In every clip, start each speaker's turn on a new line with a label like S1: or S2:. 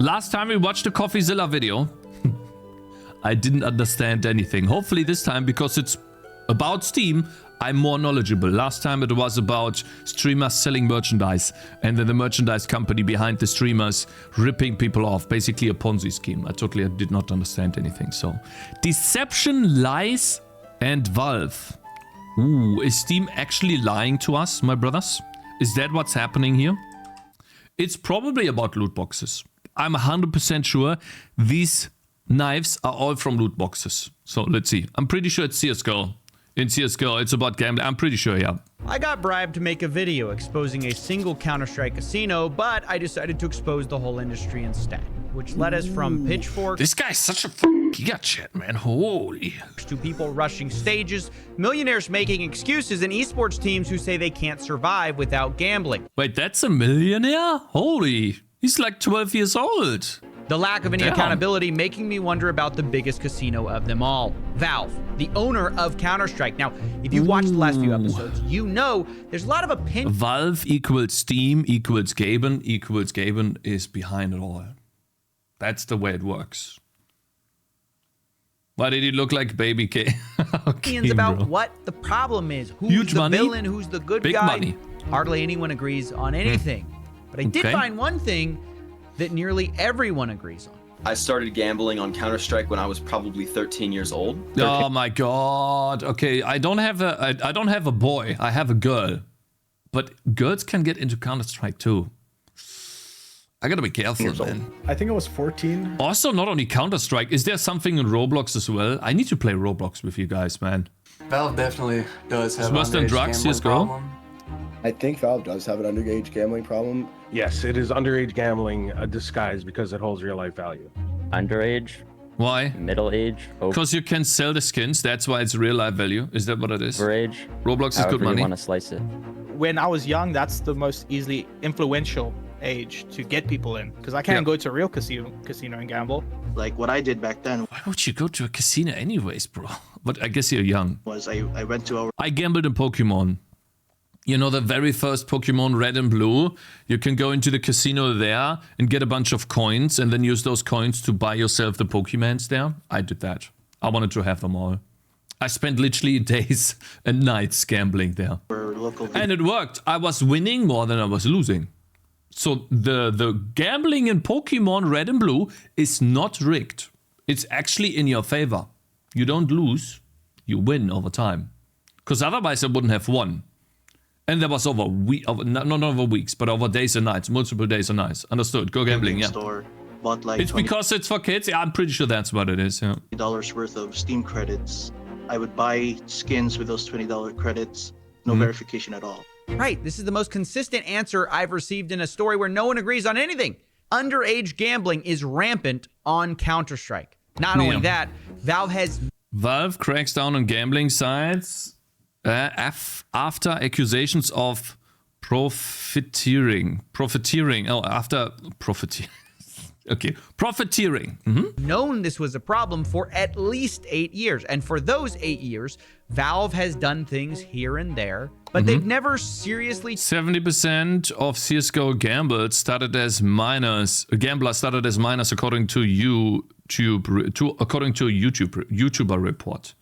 S1: Last time we watched the CoffeeZilla video, I didn't understand anything. Hopefully this time, because it's about Steam, I'm more knowledgeable. Last time it was about streamers selling merchandise and then the merchandise company behind the streamers ripping people off. Basically a Ponzi scheme. I did not understand anything. So, deception, lies, and Valve. Ooh, is Steam actually lying to us, my brothers? Is that what's happening here? It's probably about loot boxes. I'm 100% sure these knives are all from loot boxes. So let's see. I'm pretty sure it's CSGO. In CSGO, it's about gambling. I'm pretty sure, yeah.
S2: I got bribed to make a video exposing a single Counter-Strike casino, but I decided to expose the whole industry instead, which led us from pitchforks.
S1: This guy's such a giga chat, man. Holy.
S2: To people rushing stages, millionaires making excuses, and esports teams who say they can't survive without gambling.
S1: Wait, that's a millionaire? Holy. He's like 12 years old.
S2: The lack of any accountability making me wonder about the biggest casino of them all, Valve, the owner of Counter-Strike. Now, if you've watched the last few episodes, you know there's a lot of opinion.
S1: Valve equals Steam equals Gaben is behind it all. That's the way it works. Why did he look like Baby K?
S2: Opinions about what the problem is, who's
S1: Huge
S2: the
S1: money,
S2: villain, who's the good
S1: big
S2: guy.
S1: money.
S2: Hardly anyone agrees on anything. But I did find one thing that nearly everyone agrees on.
S3: I started gambling on Counter-Strike when I was probably 13 years old.
S1: Oh my god. Okay, I don't have a boy. I have a girl. But girls can get into Counter-Strike too. I gotta be careful, man.
S4: I think I was 14.
S1: Also, not only Counter-Strike. Is there something in Roblox as well? I need to play Roblox with you guys, man.
S5: Valve definitely does have
S1: worse than drugs, CSGO?
S6: I think Valve does have an underage gambling problem.
S4: Yes, it is underage gambling disguised because it holds real life value.
S7: Underage,
S1: Why?
S7: middle age,
S1: Because you can sell the skins. That's why it's real life value. Is that what it is?
S7: overage.
S1: Roblox is
S7: However
S1: good money.
S7: you want to slice it.
S8: When I was young, that's the most easily influential age to get people in, because I can't go to a real casino and gamble.
S9: Like what I did back then
S1: Why would you go to a casino anyways, bro? But I guess you're young.
S9: was I went to a
S1: I gambled in Pokemon. You know, the very first Pokemon Red and Blue, you can go into the casino there and get a bunch of coins and then use those coins to buy yourself the Pokemons there. I did that. I wanted to have them all. I spent literally days and nights gambling there.
S9: local
S1: And it worked. I was winning more than I was losing. So the gambling in Pokemon Red and Blue is not rigged. It's actually in your favor. You don't lose, you win over time. Because otherwise I wouldn't have won. And that was over not over weeks, but over days and nights, multiple days and nights. Understood? Go gambling, yeah.
S9: store, bought like
S1: It's because it's for kids? Yeah, I'm pretty sure that's what it is, yeah.
S9: $20 worth of Steam credits. I would buy skins with those $20 credits, no verification at all.
S2: Right, this is the most consistent answer I've received in a story where no one agrees on anything. Underage gambling is rampant on Counter-Strike. Not only that, Valve
S1: cracks down on gambling sites after accusations of profiteering. Profiteering.
S2: known this was a problem for at least 8 years. And for those 8 years, Valve has done things here and there, but they've never seriously...
S1: 70% of CSGO gamblers started as minors. According to according to a YouTuber report.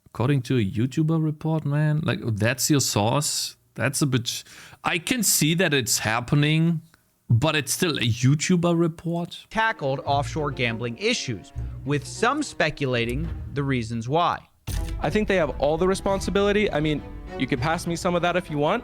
S1: According to a YouTuber report, man? Like, that's your source? That's a bit... I can see that it's happening, but it's still a YouTuber report.
S2: Tackled offshore gambling issues, with some speculating the reasons why.
S10: I think they have all the responsibility. I mean, you could pass me some of that if you want,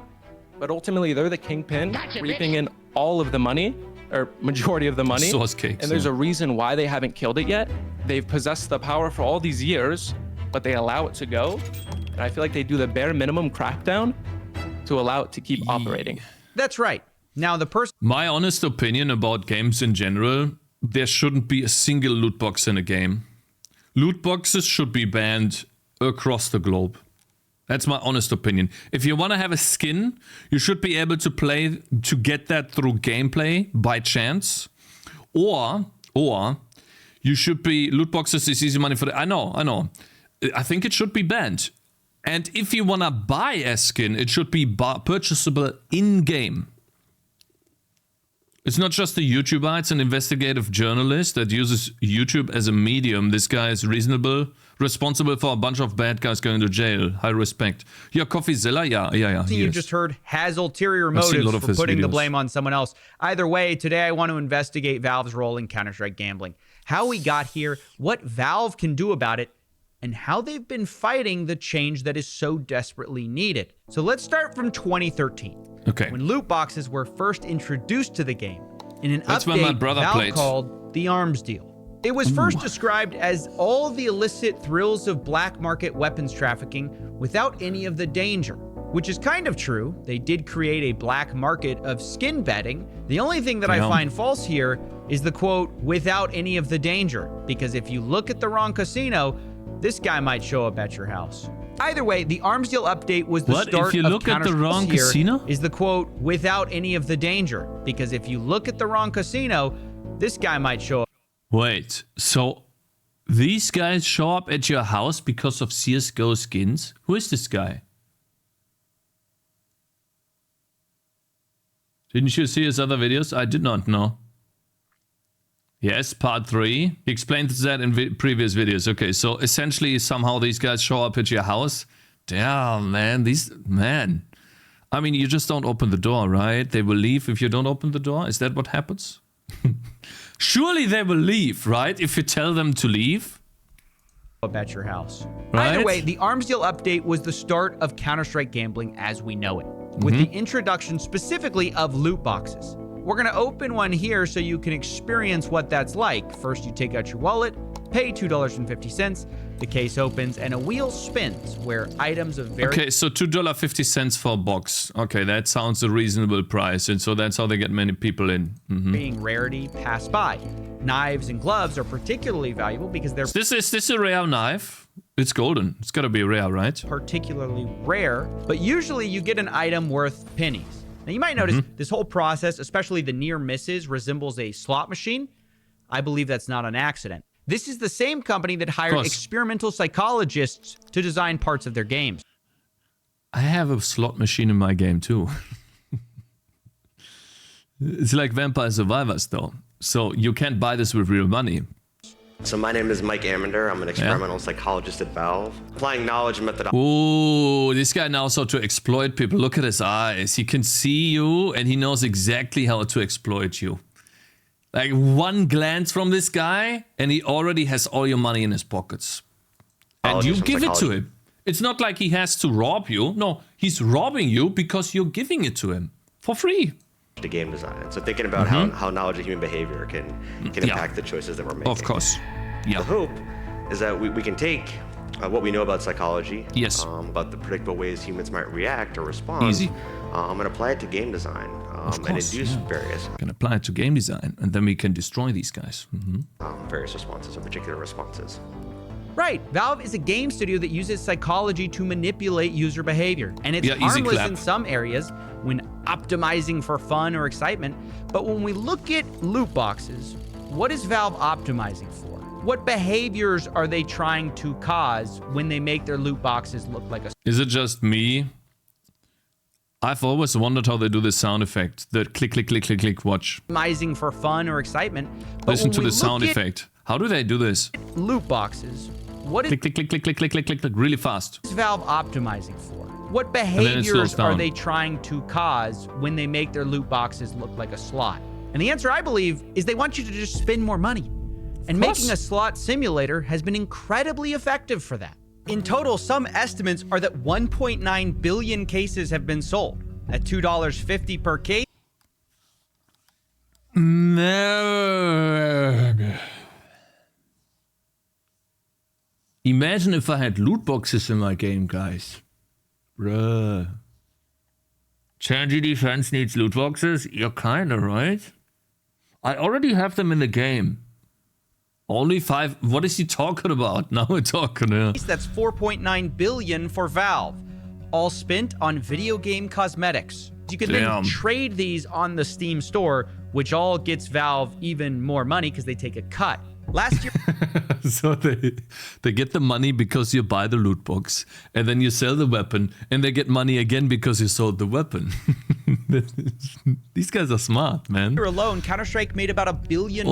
S10: but ultimately they're the kingpin, reaping in all of the money, or majority of the money.
S1: Source cakes,
S10: and there's a reason why they haven't killed it yet. They've possessed the power for all these years, but they allow it to go. And I feel like they do the bare minimum crackdown to allow it to keep operating.
S2: That's right. Now, the person...
S1: My honest opinion about games in general, there shouldn't be a single loot box in a game. Loot boxes should be banned across the globe. That's my honest opinion. If you want to have a skin, you should be able to get that through gameplay by chance. Or you should be... Loot boxes is easy money for the... I know. I think it should be banned. And if you want to buy a skin, it should be purchasable in-game. It's not just a YouTuber, it's an investigative journalist that uses YouTube as a medium. This guy is responsible for a bunch of bad guys going to jail. High respect. Yeah, CoffeeZilla, yeah.
S2: You just heard has ulterior motives for putting the blame on someone else. Either way, today I want to investigate Valve's role in Counter-Strike gambling. How we got here, what Valve can do about it, and how they've been fighting the change that is so desperately needed. So let's start from 2013.
S1: Okay.
S2: When loot boxes were first introduced to the game in an
S1: That's
S2: update
S1: when my brother
S2: Valve
S1: played.
S2: called the Arms Deal. It was first described as all the illicit thrills of black market weapons trafficking without any of the danger, which is kind of true. They did create a black market of skin betting. The only thing that I find false here is the quote, without any of the danger, because if you look at the wrong casino, this guy might show up at your house. Either way, the Arms Deal update was the start
S1: if you
S2: of
S1: look at the wrong casino?
S2: Is the quote, without any of the danger, because if you look at the wrong casino, this guy might show up.
S1: Wait, so these guys show up at your house because of CSGO skins? Who is this guy? Didn't you see his other videos? I did not know. Yes, part 3. He explained that in previous videos. Okay, so essentially somehow these guys show up at your house. Damn, man. I mean, you just don't open the door, right? They will leave if you don't open the door. Is that what happens? Surely they will leave, right? If you tell them to leave.
S2: At your house.
S1: Right?
S2: Either way, the Arms Deal update was the start of Counter-Strike gambling as we know it, with the introduction specifically of loot boxes. We're going to open one here so you can experience what that's like. First, you take out your wallet, pay $2.50. The case opens and a wheel spins where items of various...
S1: Okay, so $2.50 for a box. Okay, that sounds a reasonable price. And so that's how they get many people in.
S2: Being rarity pass by. Knives and gloves are particularly valuable because they're...
S1: Is this a rare knife? It's golden. It's got to be rare, right?
S2: Particularly rare, but usually you get an item worth pennies. Now, you might notice this whole process, especially the near misses, resembles a slot machine. I believe that's not an accident. This is the same company that hired experimental psychologists to design parts of their games.
S1: I have a slot machine in my game, too. It's like Vampire Survivors, though. So you can't buy this with real money.
S7: So my name is Mike Amander. I'm an experimental psychologist at Valve. Applying knowledge and methodology.
S1: Ooh, this guy knows how to exploit people. Look at his eyes. He can see you and he knows exactly how to exploit you. Like one glance from this guy and he already has all your money in his pockets. And you give it to him. It's not like he has to rob you. No, he's robbing you because you're giving it to him for free.
S7: To game design. So thinking about how knowledge of human behavior can impact the choices that we're making.
S1: Of course. Yeah.
S7: The hope is that we can take what we know about psychology,
S1: yes,
S7: about the predictable ways humans might react or respond, and apply it to game design and induce various.
S1: Can apply it to game design, and then we can destroy these guys.
S7: Various responses or particular responses.
S2: Right. Valve is a game studio that uses psychology to manipulate user behavior. And it's harmless in some areas when optimizing for fun or excitement. But when we look at loot boxes, what is Valve optimizing for? What behaviors are they trying to cause when they make their loot boxes look like a...
S1: Is it just me? I've always wondered how they do the sound effect. The click, click, click, click, click, watch.
S2: Optimizing for fun or excitement. But
S1: listen to the sound effect. How do they do this?
S2: Loot boxes. What is...
S1: Click, click, click, click, click, click, click, click, click, really fast.
S2: What is Valve optimizing for? What behaviors are they trying to cause when they make their loot boxes look like a slot? And the answer, I believe, is they want you to just spend more money. And making a slot simulator has been incredibly effective for that. In total, some estimates are that 1.9 billion cases have been sold at $2.50 per case.
S1: Imagine if I had loot boxes in my game, guys. Bruh. Tangy defense needs loot boxes? You're kinda right. I already have them in the game. Only 5. What is he talking about? Now we're talking.
S2: That's 4.9 billion for Valve, all spent on video game cosmetics. You can then trade these on the Steam store, which all gets Valve even more money because they take a cut. Last year,
S1: So they get the money because you buy the loot box, and then you sell the weapon, and they get money again because you sold the weapon. These guys are smart, man.
S2: alone, Counter-Strike made about $1 billion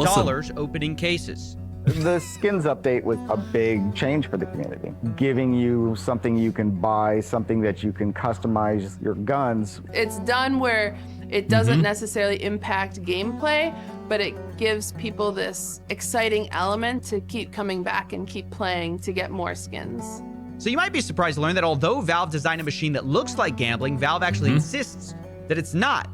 S2: opening cases.
S11: The skins update was a big change for the community, giving you something you can buy, something that you can customize your guns.
S12: It's done where it doesn't necessarily impact gameplay, but it gives people this exciting element to keep coming back and keep playing to get more skins.
S2: So you might be surprised to learn that although Valve designed a machine that looks like gambling, Valve actually insists that it's not.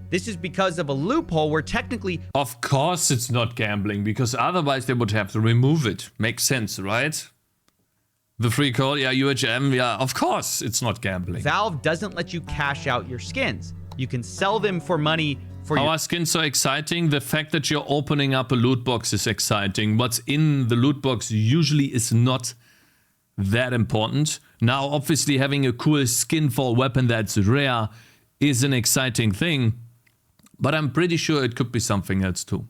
S2: This is because of a loophole where technically...
S1: Of course it's not gambling, because otherwise they would have to remove it. Makes sense, right? The free code, yeah, UHM, yeah, of course it's not gambling.
S2: Valve doesn't let you cash out your skins. You can sell them for money for
S1: How are skins so exciting? The fact that you're opening up a loot box is exciting. What's in the loot box usually is not that important. Now, obviously, having a cool skin for a weapon that's rare is an exciting thing, but I'm pretty sure it could be something else too.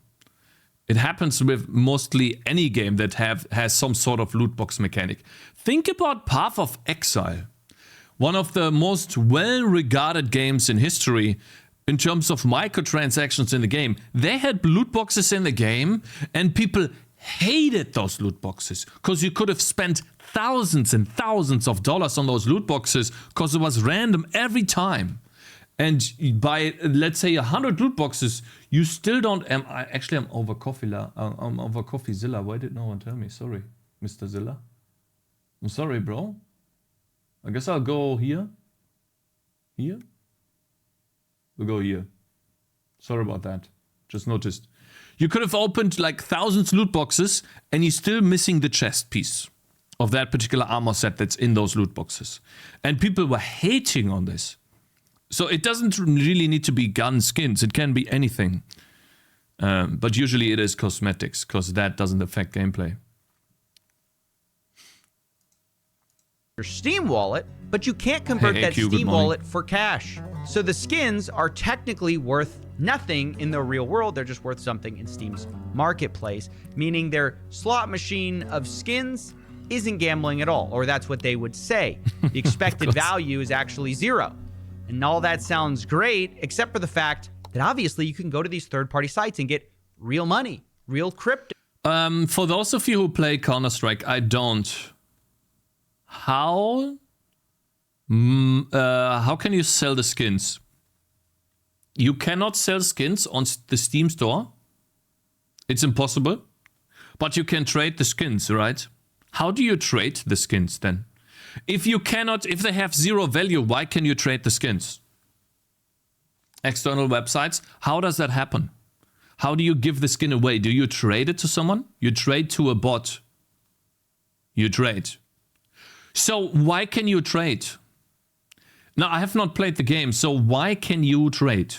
S1: It happens with mostly any game that has some sort of loot box mechanic. Think about Path of Exile. One of the most well-regarded games in history in terms of microtransactions in the game. They had loot boxes in the game, and people hated those loot boxes because you could have spent thousands and thousands of dollars on those loot boxes because it was random every time. And by, let's say, 100 loot boxes, you still don't... I'm over Coffeezilla. I'm over Coffeezilla. Why did no one tell me? Sorry, Mr. Zilla. I'm sorry, bro. I guess I'll go here. Here? We'll go here. Sorry about that. Just noticed. You could have opened like thousands loot boxes and you're still missing the chest piece of that particular armor set that's in those loot boxes. And people were hating on this. So it doesn't really need to be gun skins. It can be anything. But usually it is cosmetics because that doesn't affect gameplay.
S2: your Steam wallet, but you can't convert that Steam wallet for cash. So the skins are technically worth nothing in the real world. They're just worth something in Steam's marketplace, meaning their slot machine of skins isn't gambling at all, or that's what they would say. The expected value is actually zero. And all that sounds great, except for the fact that obviously you can go to these third-party sites and get real money, real crypto.
S1: For those of you who play Counter-Strike, I don't. How can you sell the skins? You cannot sell skins on the Steam store. It's impossible. But you can trade the skins, right? How do you trade the skins then? If you cannot, if they have zero value, why can you trade the skins? External websites, how does that happen? How do you give the skin away? Do you trade it to someone? You trade to a bot. You trade. So why can you trade? Now, I have not played the game, so why can you trade?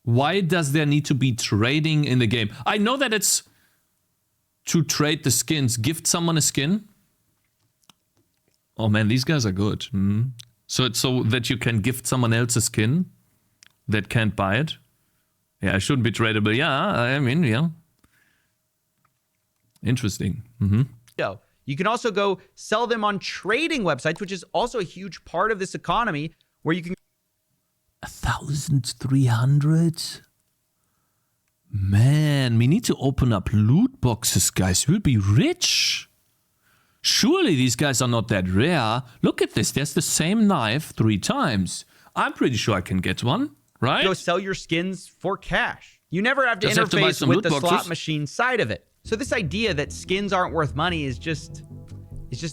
S1: Why does there need to be trading in the game? I know that it's to trade the skins. Gift someone a skin? Oh man, these guys are good. So it's so that you can gift someone else a skin that can't buy it? Yeah, it shouldn't be tradable. Yeah, I mean, yeah. Interesting.
S2: You can also go sell them on trading websites, which is also a huge part of this economy, where you can...
S1: 1,300? Man, we need to open up loot boxes, guys. We'll be rich. Surely these guys are not that rare. Look at this. There's the same knife 3 times. I'm pretty sure I can get one, right?
S2: Go sell your skins for cash. You never have to interface with the slot machine side of it. So this idea that skins aren't worth money is just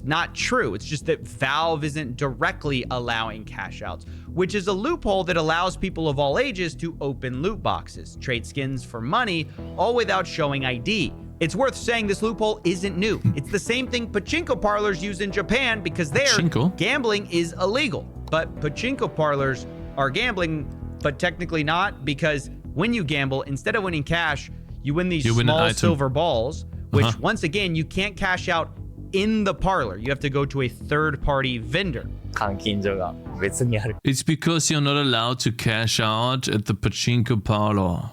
S2: not true. It's just that Valve isn't directly allowing cash outs, which is a loophole that allows people of all ages to open loot boxes, trade skins for money, all without showing ID. It's worth saying this loophole isn't new. It's the same thing pachinko parlors use in Japan because there, gambling is illegal. But pachinko parlors are gambling, but technically not, because when you gamble, instead of winning cash, you win these small silver balls, which once again, you can't cash out in the parlor. You have to go to a third-party vendor.
S1: It's because you're not allowed to cash out at the pachinko parlor.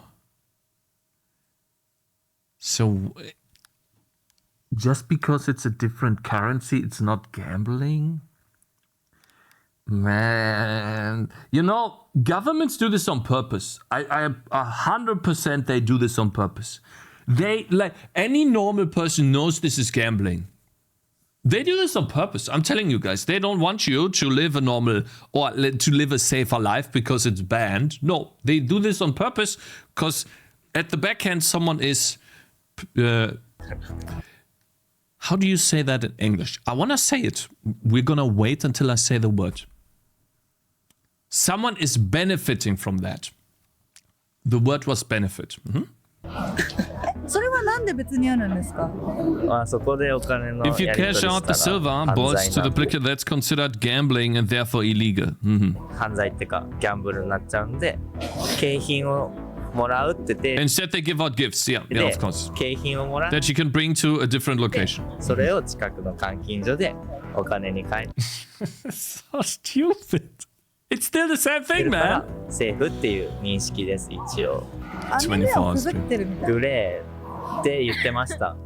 S1: So, just because it's a different currency, it's not gambling? Man, you know, governments do this on purpose. I 100% they do this on purpose. They, like, any normal person knows this is gambling. They do this on purpose. I'm telling you guys, they don't want you to live a normal or to live a safer life because it's banned. No, they do this on purpose because at the back end, someone is... how do you say that in English? I want to say it. We're going to wait until I say the word. Someone is benefiting from that. The word was benefit. If you cash out the silver balls to duplicate, that's considered gambling and therefore illegal. Instead, they give out gifts. Yeah, of course. That you can bring to a different location. So stupid. It's still the same thing, man. 24 hours.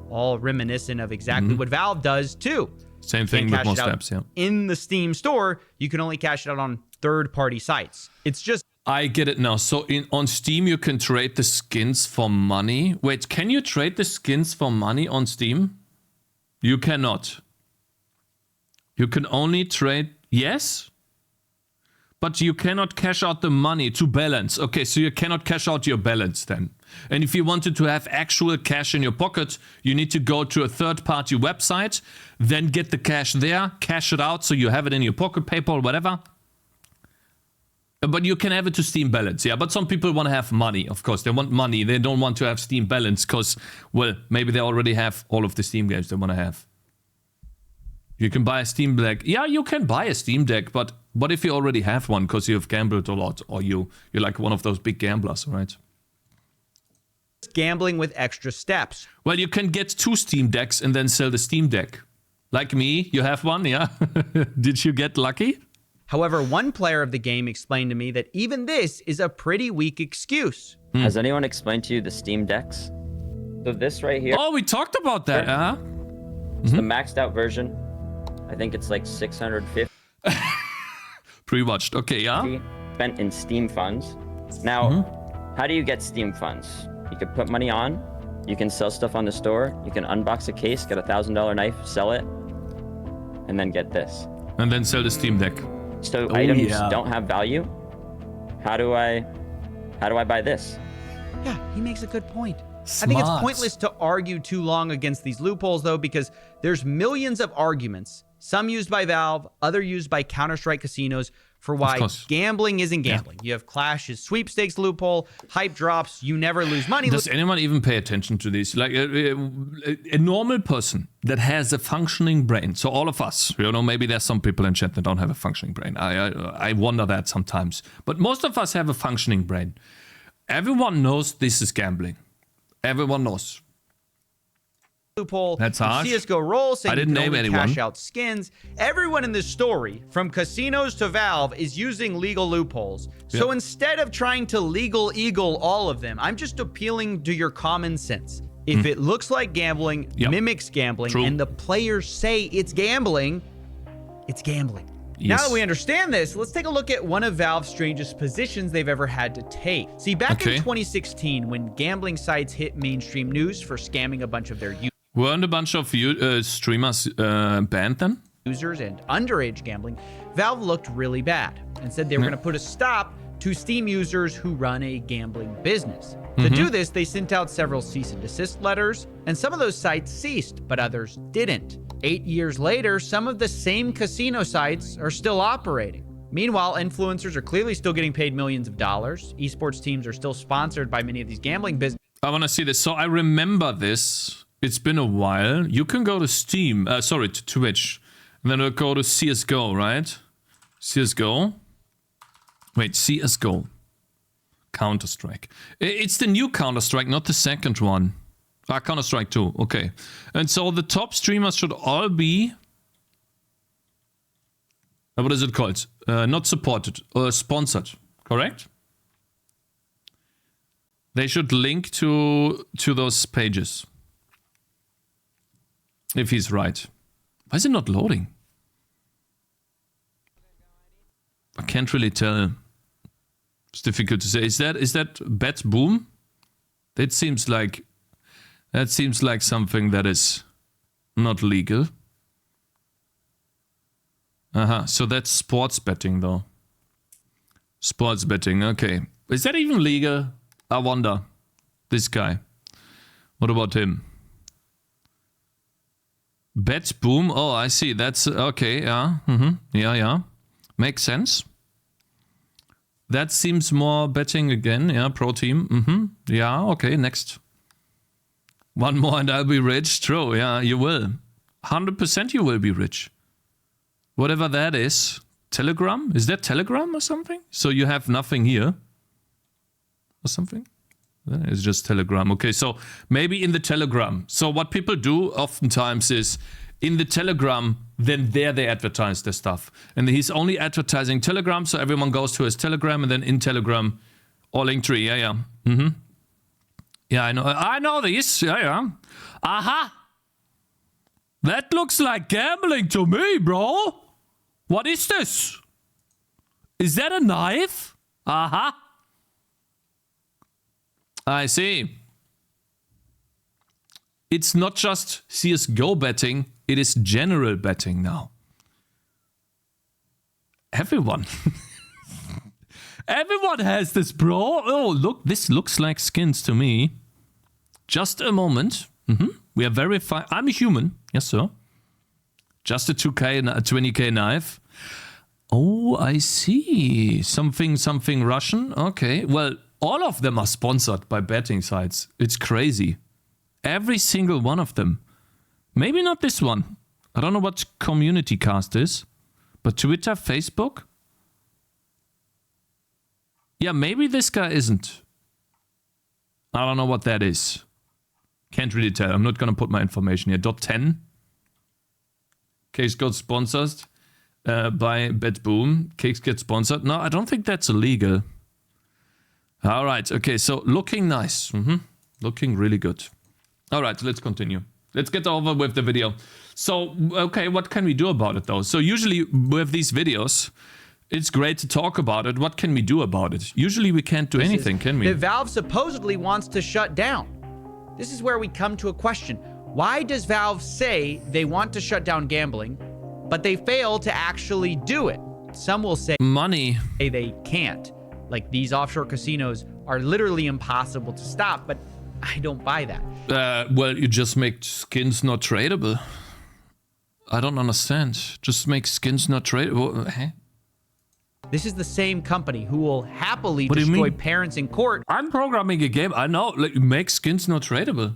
S2: All reminiscent of exactly what Valve does too.
S1: Same thing with more steps, yeah.
S2: In the Steam store, you can only cash it out on third-party sites. It's just...
S1: I get it now. So on Steam, you can trade the skins for money. Wait, can you trade the skins for money on Steam? You cannot. You can only trade... Yes? But you cannot cash out the money to balance. Okay, so you cannot cash out your balance then. And if you wanted to have actual cash in your pocket, you need to go to a third-party website, then get the cash there, cash it out so you have it in your pocket, PayPal, whatever. But you can have it to Steam balance, yeah. But some people want to have money, of course. They want money. They don't want to have Steam balance because, well, maybe they already have all of the Steam games they want to have. You can buy a Steam Deck. Yeah, you can buy a Steam Deck, but what if you already have one because you've gambled a lot or you're like one of those big gamblers, right?
S2: Gambling with extra steps.
S1: Well, you can get 2 Steam Decks and then sell the Steam Deck. Like me, you have one, yeah? Did you get lucky?
S2: However, one player of the game explained to me that even this is a pretty weak excuse.
S13: Has anyone explained to you the Steam Decks? So this right here.
S1: Oh, we talked about that, huh?
S13: It's the maxed out version. I think it's like 650.
S1: Pre-watched, okay, yeah?
S13: Spent in Steam funds. Now, how do you get Steam funds? You can put money on, you can sell stuff on the store, you can unbox a case, get a $1,000 knife, sell it, and then get this.
S1: And then sell the Steam Deck.
S13: So items don't have value. How do I buy this?
S2: Yeah, he makes a good point.
S1: Smart.
S2: I think it's pointless to argue too long against these loopholes, though, because there's millions of arguments, some used by Valve, other used by Counter-Strike casinos, for why gambling isn't gambling. You have Clash's sweepstakes loophole, hype drops, you never lose money.
S1: Does anyone even pay attention to this? Like a normal person that has a functioning brain. So all of us, you know, maybe there's some people in chat that don't have a functioning brain. I wonder that sometimes. But most of us have a functioning brain. Everyone knows this is gambling. Everyone knows.
S2: Loophole.
S1: That's harsh.
S2: CSGO roll saying
S1: I didn't name anyone.
S2: Cash out skins. Everyone in this story, from casinos to Valve, is using legal loopholes. So instead of trying to legal eagle all of them, I'm just appealing to your common sense. If it looks like gambling, mimics gambling, and the players say it's gambling, it's gambling. Now that we understand this, let's take a look at one of Valve's strangest positions they've ever had to take. See, back in 2016, when gambling sites hit mainstream news for scamming a bunch of their users,
S1: weren't a bunch of streamers banned then?
S2: Users and underage gambling, Valve looked really bad and said they were going to put a stop to Steam users who run a gambling business. To do this, they sent out several cease and desist letters, and some of those sites ceased, but others didn't. 8 years later, some of the same casino sites are still operating. Meanwhile, influencers are clearly still getting paid millions of dollars. Esports teams are still sponsored by many of these gambling businesses.
S1: I want to see this. So I remember this. It's been a while. You can go to Steam, to Twitch. And then we'll go to CSGO, right? CSGO. Wait, CSGO. Counter-Strike. It's the new Counter-Strike, not the second one. Counter-Strike 2, okay. And so the top streamers should all be... what is it called? Not supported, sponsored, correct? They should link to those pages. If he's right. Why is it not loading? I can't really tell. It's difficult to say. Is that Bet Boom? That seems like something that is not legal. So that's sports betting though. Sports betting, okay. Is that even legal? I wonder. This guy. What about him? Bet Boom. Oh, I see. That's okay. Yeah. Yeah. Makes sense. That seems more betting again. Yeah. Pro team. Yeah. Okay. Next. One more and I'll be rich. True. Yeah. You will. 100% you will be rich. Whatever that is. Telegram? Is that Telegram or something? So you have nothing here. Or something? It's just Telegram. Okay, so maybe in the Telegram. So what people do oftentimes is in the Telegram, then there they advertise their stuff. And he's only advertising Telegram, so everyone goes to his Telegram, and then in Telegram, or Linktree. Yeah. Yeah, I know this. Yeah. Aha! That looks like gambling to me, bro. What is this? Is that a knife? Aha! I see. It's not just CSGO betting, it is general betting now. Everyone. Everyone has this, bro. Oh, look, this looks like skins to me. Just a moment. We are verified. I'm a human. Yes, sir. Just a 2K and a 20K knife. Oh, I see. Something Russian. Okay. Well, all of them are sponsored by betting sites. It's crazy. Every single one of them. Maybe not this one. I don't know what Community Cast is. But Twitter, Facebook? Yeah, maybe this guy isn't. I don't know what that is. Can't really tell. I'm not going to put my information here. .10. Cakez got sponsored by BetBoom. Cakez gets sponsored. No, I don't think that's illegal. All right. Okay, so looking nice. Looking really good. All right, let's continue. Let's get over with the video. So, okay, what can we do about it, though? So usually with these videos, it's great to talk about it. What can we do about it? Usually we can't do anything, can we?
S2: That Valve supposedly wants to shut down. This is where we come to a question. Why does Valve say they want to shut down gambling, but they fail to actually do it? Some will say
S1: money.
S2: They can't. Like, these offshore casinos are literally impossible to stop, but I don't buy that.
S1: Well, you just make skins not tradable. I don't understand. Just make skins not tradable.
S2: This is the same company who will happily destroy parents in court.
S1: I'm programming a game. I know. Like, make skins not tradable.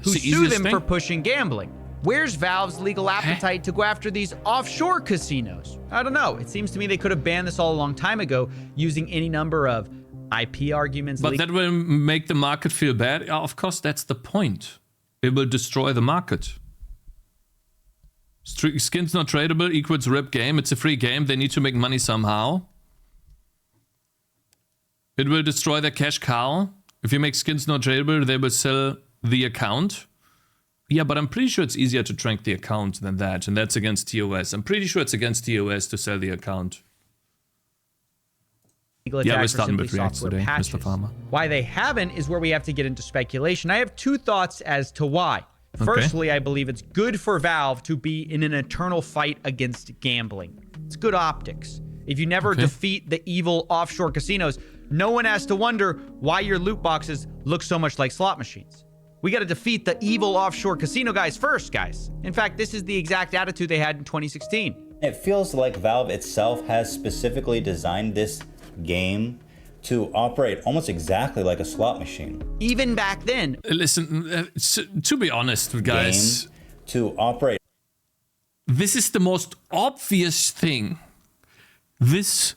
S2: Who sue them for pushing gambling. Where's Valve's legal appetite to go after these offshore casinos? I don't know. It seems to me they could have banned this all a long time ago using any number of IP arguments.
S1: But that will make the market feel bad. Yeah, of course, that's the point. It will destroy the market. Skins not tradable equals rip game. It's a free game. They need to make money somehow. It will destroy their cash cow. If you make skins not tradable, they will sell the account. Yeah, but I'm pretty sure it's easier to track the account than that. And that's against TOS. I'm pretty sure it's against TOS to sell the account. Yeah, we're starting with Reacts today, Mr. Farmer.
S2: Why they haven't is where we have to get into speculation. I have two thoughts as to why. Firstly, I believe it's good for Valve to be in an eternal fight against gambling. It's good optics. If you never defeat the evil offshore casinos, no one has to wonder why your loot boxes look so much like slot machines. We got to defeat the evil offshore casino guys first, guys. In fact, this is the exact attitude they had in 2016.
S14: It feels like Valve itself has specifically designed this game to operate almost exactly like a slot machine.
S2: Even back then.
S1: Listen, to be honest, guys.
S14: Game to operate.
S1: This is the most obvious thing. This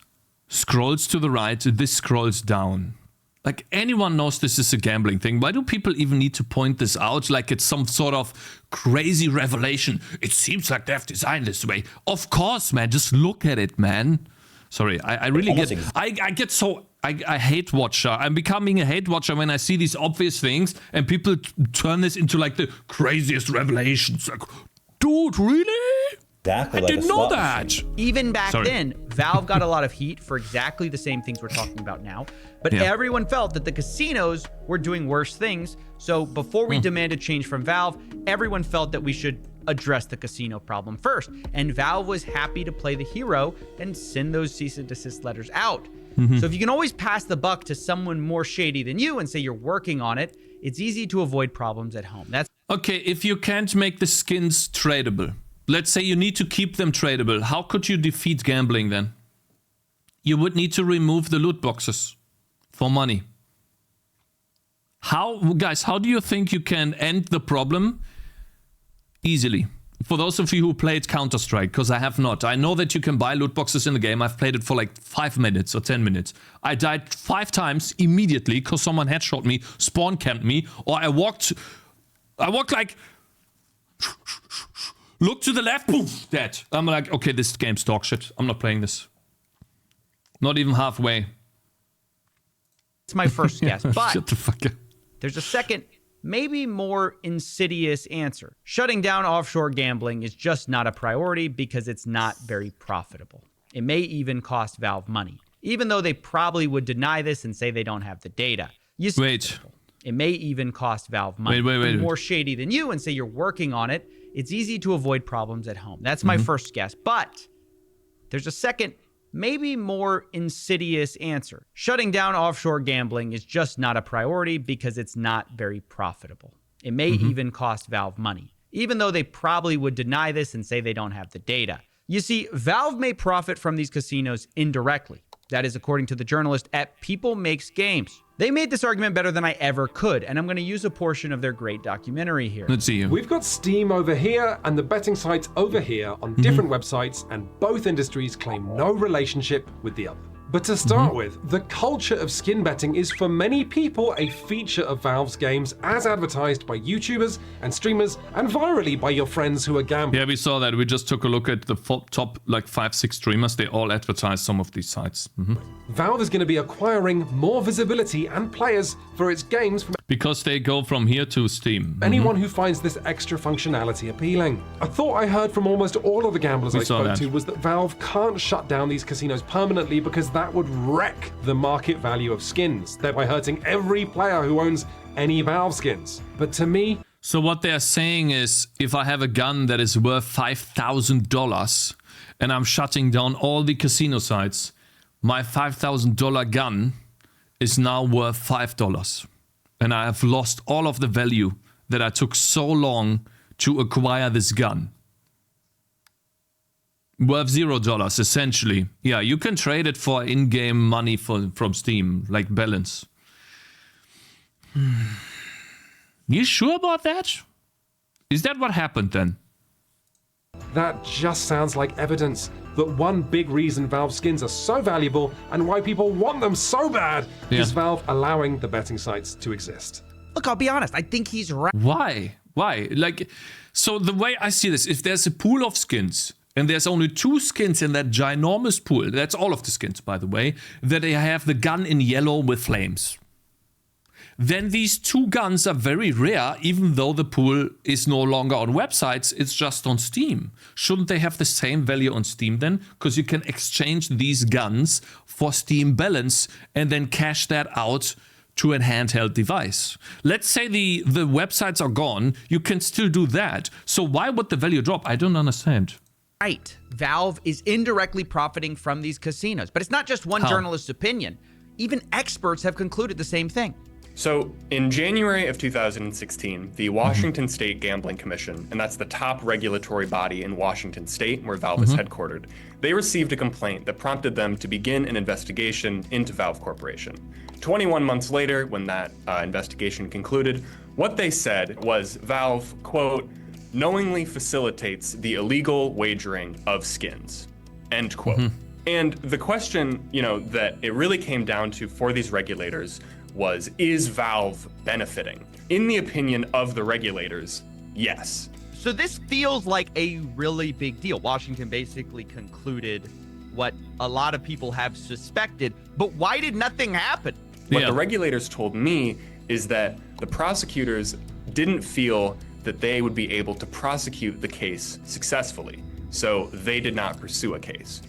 S1: scrolls to the right, this scrolls down. Like, anyone knows this is a gambling thing. Why do people even need to point this out like it's some sort of crazy revelation? It seems like they've designed this way. Of course, man. Just look at it, man. Sorry, I really get... I get so I hate watcher. I'm becoming a hate watcher when I see these obvious things and people turn this into like the craziest revelations. Like, dude, really?
S14: Exactly.
S1: I didn't know that.
S2: Even back then, Valve got a lot of heat for exactly the same things we're talking about now. But everyone felt that the casinos were doing worse things. So before we demanded change from Valve, everyone felt that we should address the casino problem first. And Valve was happy to play the hero and send those cease and desist letters out. So if you can always pass the buck to someone more shady than you and say you're working on it, it's easy to avoid problems at home. That's
S1: okay. If you can't make the skins tradable, let's say you need to keep them tradable, how could you defeat gambling then? You would need to remove the loot boxes for money. Guys, how do you think you can end the problem easily? For those of you who played Counter-Strike, because I have not. I know that you can buy loot boxes in the game. I've played it for like 5 minutes or 10 minutes. I died 5 times immediately because someone headshot me, spawn camped me, or I walked like, look to the left, boom, dead. I'm like, okay, this game's dog shit. I'm not playing this. Not even halfway.
S2: It's my first guess, but
S1: shut the fuck up.
S2: There's a second, maybe more insidious answer. Shutting down offshore gambling is just not a priority because it's not very profitable. It may even cost Valve money, even though they probably would deny this and say they don't have the data. You see, it may even cost Valve money.
S1: Wait.
S2: More shady than you and say you're working on it. It's easy to avoid problems at home. That's my first guess, but there's a second, maybe more insidious answer. Shutting down offshore gambling is just not a priority because it's not very profitable. It may even cost Valve money, even though they probably would deny this and say they don't have the data. You see, Valve may profit from these casinos indirectly. That is according to the journalist at People Makes Games. They made this argument better than I ever could, and I'm going to use a portion of their great documentary here.
S1: Let's see you.
S4: We've got Steam over here and the betting sites over here on different websites, and both industries claim no relationship with the other. But to start with, the culture of skin betting is for many people a feature of Valve's games as advertised by YouTubers and streamers and virally by your friends who are gambling.
S1: Yeah, we saw that. We just took a look at the top like 5-6 streamers. They all advertise some of these sites.
S4: Valve is going to be acquiring more visibility and players for its games from
S1: because they go from here to Steam.
S4: Anyone who finds this extra functionality appealing. A thought I heard from almost all of the gamblers I spoke to was that Valve can't shut down these casinos permanently because that would wreck the market value of skins, thereby hurting every player who owns any Valve skins. But to me...
S1: So what they're saying is, if I have a gun that is worth $5,000 and I'm shutting down all the casino sites, my $5,000 gun is now worth $5. And I have lost all of the value that I took so long to acquire this gun. Worth $0, essentially. Yeah, you can trade it for in-game money from Steam, like balance. You sure about that? Is that what happened then?
S4: That just sounds like evidence that one big reason Valve skins are so valuable and why people want them so bad is Valve allowing the betting sites to exist.
S2: Look, I'll be honest, I think he's right.
S1: Why? Like, so the way I see this, if there's a pool of skins and there's only 2 skins in that ginormous pool, that's all of the skins, by the way, that they have the gun in yellow with flames. Then these 2 guns are very rare, even though the pool is no longer on websites, it's just on Steam. Shouldn't they have the same value on Steam then? Because you can exchange these guns for Steam balance and then cash that out to a handheld device. Let's say the websites are gone, you can still do that. So why would the value drop? I don't understand.
S2: Right. Valve is indirectly profiting from these casinos. But it's not just one journalist's opinion. Even experts have concluded the same thing.
S15: So in January of 2016, the Washington State Gambling Commission, and that's the top regulatory body in Washington State where Valve is headquartered, they received a complaint that prompted them to begin an investigation into Valve Corporation. 21 months later, when that investigation concluded, what they said was Valve, quote, knowingly facilitates the illegal wagering of skins, end quote. And the question, that it really came down to for these regulators was, is Valve benefiting? In the opinion of the regulators, yes.
S2: So this feels like a really big deal. Washington basically concluded what a lot of people have suspected. But why did nothing happen?
S15: What the regulators told me is that the prosecutors didn't feel that they would be able to prosecute the case successfully, so they did not pursue a case.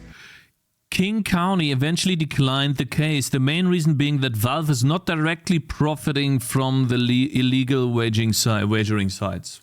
S1: King County eventually declined the case, the main reason being that Valve is not directly profiting from the illegal wagering sites.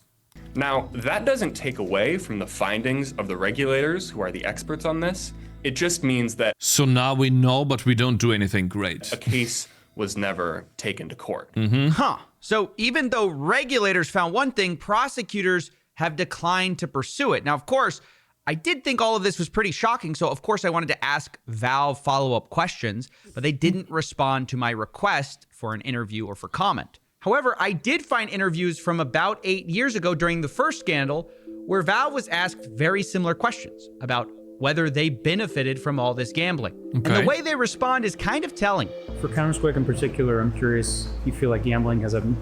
S15: Now, that doesn't take away from the findings of the regulators who are the experts on this. It just means that...
S1: So now we know, but we don't do anything great.
S15: A case was never taken to court.
S2: Huh. So even though regulators found one thing, prosecutors have declined to pursue it. Now, of course, I did think all of this was pretty shocking, so of course I wanted to ask Valve follow-up questions, but they didn't respond to my request for an interview or for comment. However, I did find interviews from about 8 years ago during the first scandal where Valve was asked very similar questions about whether they benefited from all this gambling.
S1: Okay.
S2: And the way they respond is kind of telling.
S16: For Counter-Strike in particular, I'm curious if you feel like gambling has had a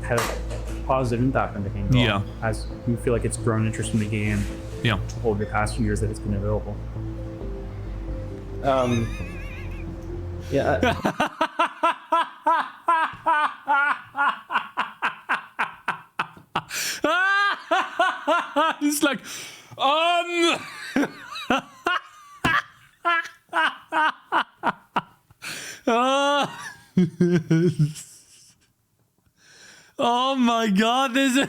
S16: positive impact on the game.
S1: Yeah.
S16: As you feel like it's grown interest in the game.
S1: Yeah.
S16: Over the past few years that it's been available.
S17: Yeah.
S1: It's like, oh my God, this is...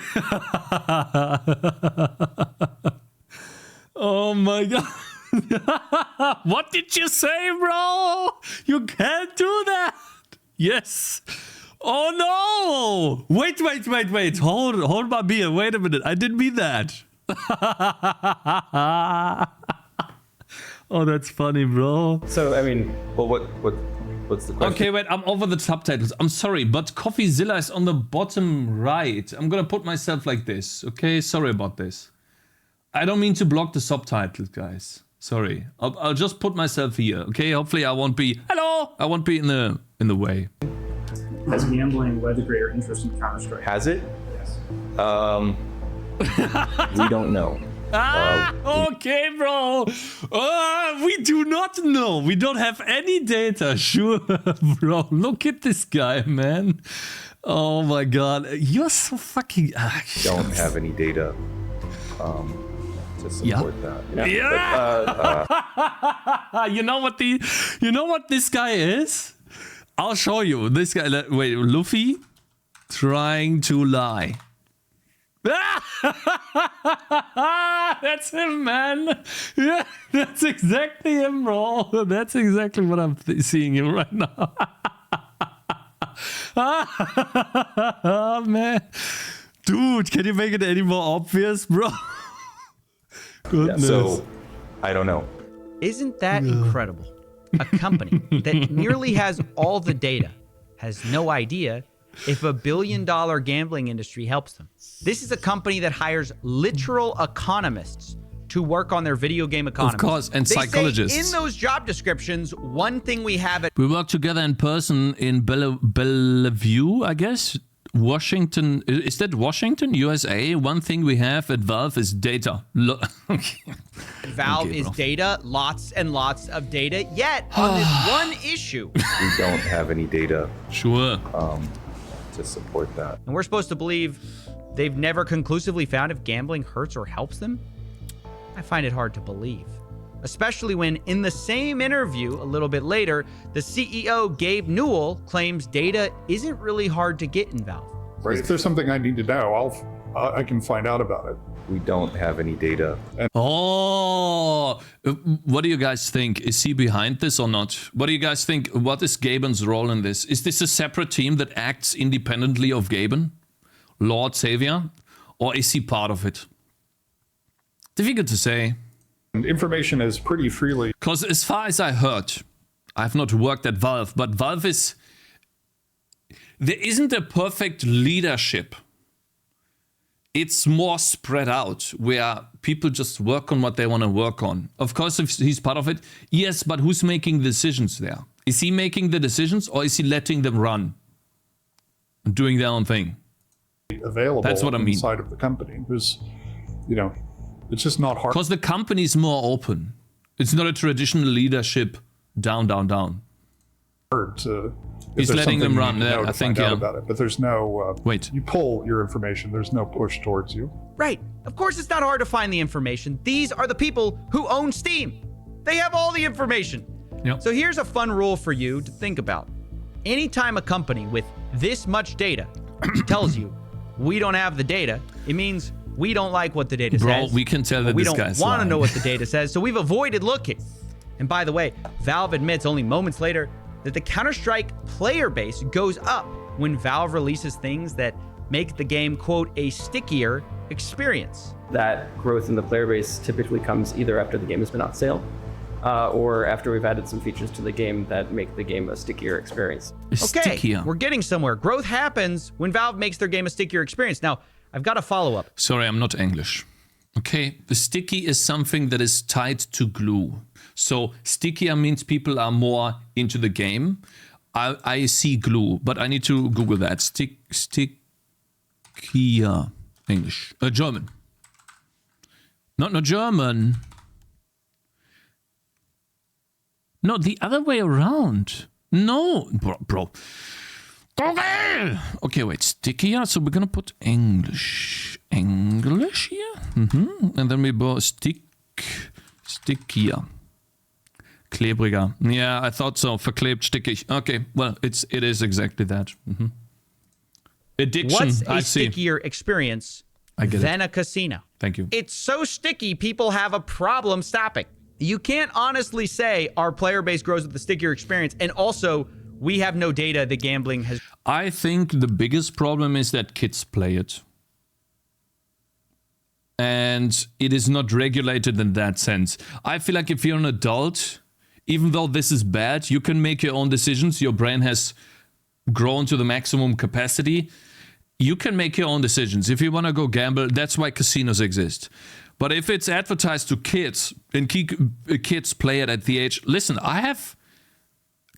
S1: Oh my God. What did you say, bro? You can't do that. Yes. Oh no. Wait. Hold my beer. Wait a minute. I didn't mean that. Oh, that's funny, bro.
S17: So, I mean, well, what's the question?
S1: Okay, wait, I'm over the subtitles. I'm sorry, but CoffeeZilla is on the bottom right. I'm gonna put myself like this, okay? Sorry about this. I don't mean to block the subtitles, guys. Sorry. I'll just put myself here, okay? Hopefully I won't be... Hello! I won't be in the way.
S16: Has gambling led to greater interest in Counter-Strike?
S17: Has it?
S16: Yes.
S17: We don't know.
S1: Okay, bro. We do not know. We don't have any data. Sure, bro. Look at this guy, man. Oh my God. You're so fucking...
S17: Don't have any data to support that.
S1: Yeah. But, you know what this guy is? I'll show you. This guy... Wait, Luffy trying to lie. That's him, man. Yeah, that's exactly him, bro. That's exactly what I'm seeing him right now. Oh, man. Dude, can you make it any more obvious, bro? Goodness.
S17: Yeah, so, I don't know.
S2: Isn't that incredible? A company that nearly has all the data has no idea if $1 billion gambling industry helps them. This is a company that hires literal economists to work on their video game economy.
S1: Of course, and psychologists.
S2: Say in those job descriptions, one thing we have at...
S1: We work together in person in Bellevue, I guess. Washington, is that Washington, USA? One thing we have at Valve is data.
S2: Valve is data, lots and lots of data. Yet, on this one issue...
S17: We don't have any data.
S1: Sure.
S17: To support that.
S2: And we're supposed to believe they've never conclusively found if gambling hurts or helps them? I find it hard to believe. Especially when, in the same interview a little bit later, the CEO, Gabe Newell, claims data isn't really hard to get in Valve.
S18: Right. If there's something I need to know, I can find out about it.
S17: We don't have any data.
S1: Oh, what do you guys think? Is he behind this or not? What do you guys think? What is Gaben's role in this? Is this a separate team that acts independently of Gaben, Lord Savior, or is he part of it? Difficult to say.
S18: And information is pretty freely.
S1: Because as far as I heard, I've not worked at Valve, but Valve is... There isn't a perfect leadership. It's more spread out, where people just work on what they want to work on. Of course, if he's part of it, yes, but who's making the decisions there? Is he making the decisions, or is he letting them run and doing their own thing?
S18: Available.
S1: That's what I mean.
S18: Inside of the company, there's, it's just not hard.
S1: Because the company is more open. It's not a traditional leadership down. He's letting them run. Yeah, I think, yeah.
S18: About it, but there's no...
S1: Wait.
S18: You pull your information. There's no push towards you.
S2: Right. Of course, it's not hard to find the information. These are the people who own Steam. They have all the information.
S1: Yep.
S2: So here's a fun rule for you to think about. Anytime a company with this much data tells you, we don't have the data, it means we don't like what the data says.
S1: Bro, we can tell that
S2: we
S1: this
S2: don't
S1: guy's
S2: want to
S1: lying.
S2: know what the data says, so we've avoided looking. And by the way, Valve admits only moments later that the Counter-Strike player base goes up when Valve releases things that make the game, quote, a stickier experience.
S19: That growth in the player base typically comes either after the game has been on sale, or after we've added some features to the game that make the game a stickier experience.
S2: Okay, we're getting somewhere. Growth happens when Valve makes their game a stickier experience. Now, I've got a follow-up.
S1: Sorry, I'm not English. Okay, the sticky is something that is tied to glue. So stickier means people are more into the game. I see glue, but I need to Google that. Stickier. English. German. Not German. No, the other way around. No, bro. Okay, wait, stickier. So we're gonna put English here. And then we go stickier. Klebriger. Yeah, I thought so. Verklebt, stickig. Okay, well, it is exactly that. Addiction.
S2: What's a stickier experience than a casino?
S1: Thank you.
S2: It's so sticky, people have a problem stopping. You can't honestly say our player base grows with the stickier experience, and also we have no data that gambling has.
S1: I think the biggest problem is that kids play it. And it is not regulated in that sense. I feel like if you're an adult, even though this is bad, you can make your own decisions. Your brain has grown to the maximum capacity. You can make your own decisions. If you want to go gamble, that's why casinos exist. But if it's advertised to kids and kids play it at the age... Listen, I have